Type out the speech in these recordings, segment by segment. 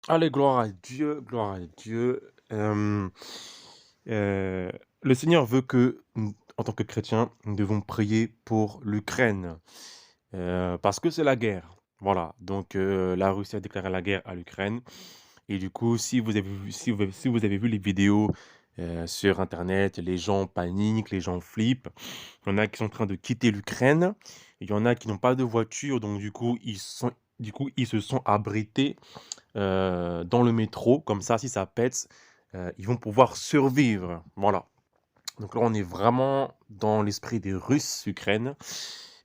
Allez, gloire à Dieu, gloire à Dieu. Heu, le Seigneur veut que nous, en tant que chrétiens, nous devons prier pour l'Ukraine, parce que c'est la guerre. Voilà, donc la Russie a déclaré la guerre à l'Ukraine et du coup, si vous avez vu les vidéos, sur internet, les gens paniquent, les gens flippent. Il y en a qui sont en train de quitter l'Ukraine, il y en a qui n'ont pas de voiture, donc ils se sont abrités dans le métro, comme ça, si ça pète, ils vont pouvoir survivre. Voilà. Donc là, on est vraiment dans l'esprit des Russes, Ukraine.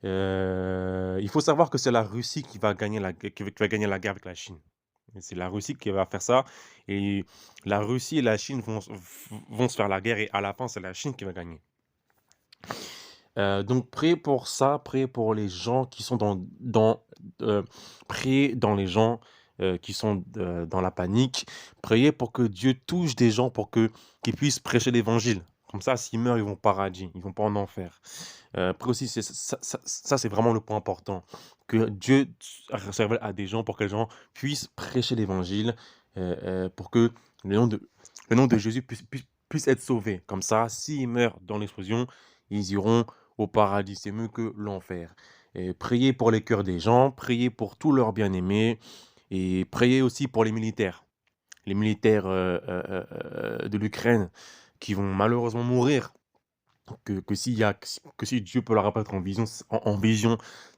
Il faut savoir que c'est la Russie qui va gagner qui va gagner la guerre avec la Chine. Et c'est la Russie qui va faire ça. Et la Russie et la Chine vont se faire la guerre et à la fin, c'est la Chine qui va gagner. Donc priez pour ça, priez pour les gens qui sont priez dans les gens, qui sont, dans la panique. Priez pour que Dieu touche des gens pour qu'ils puissent prêcher l'évangile. Comme ça, s'ils meurent, ils vont au paradis, ils vont pas en enfer. Après aussi, c'est vraiment le point important, que Dieu se révèle à des gens pour que les gens puissent prêcher l'évangile, pour que le nom de le nom de Jésus puisse être sauvé. Comme ça, s'ils meurent dans l'explosion, ils iront au paradis, c'est mieux que l'enfer. Et priez pour les cœurs des gens, priez pour tous leurs bien-aimés et priez aussi pour les militaires. Les militaires de l'Ukraine qui vont malheureusement mourir. Que si Dieu peut leur apparaître en vision,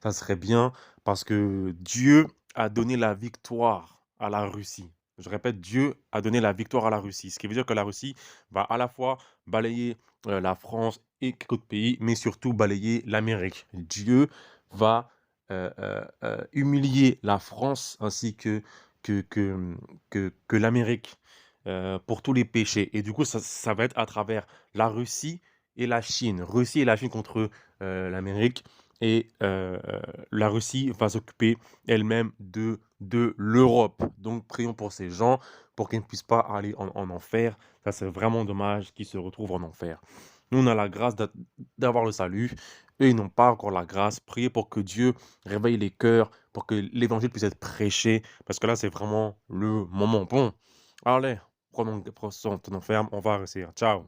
ça serait bien parce que Dieu a donné la victoire à la Russie. Je répète, Dieu a donné la victoire à la Russie. Ce qui veut dire que la Russie va à la fois balayer la France et quelques autres pays, mais surtout balayer l'Amérique. Dieu va humilier la France ainsi que, que, que l'Amérique pour tous les péchés. Et du coup, ça va être à travers la Russie et la Chine. Russie et la Chine contre l'Amérique. Et la Russie va s'occuper elle-même de l'Europe. Donc prions pour ces gens, pour qu'ils ne puissent pas aller en enfer. Ça, c'est vraiment dommage qu'ils se retrouvent en enfer. Nous, on a la grâce d'avoir le salut. Eux, ils n'ont pas encore la grâce. Priez pour que Dieu réveille les cœurs, pour que l'évangile puisse être prêché. Parce que là, c'est vraiment le moment. Bon, allez, prenons soin de nos fermes. On va réussir. Ciao.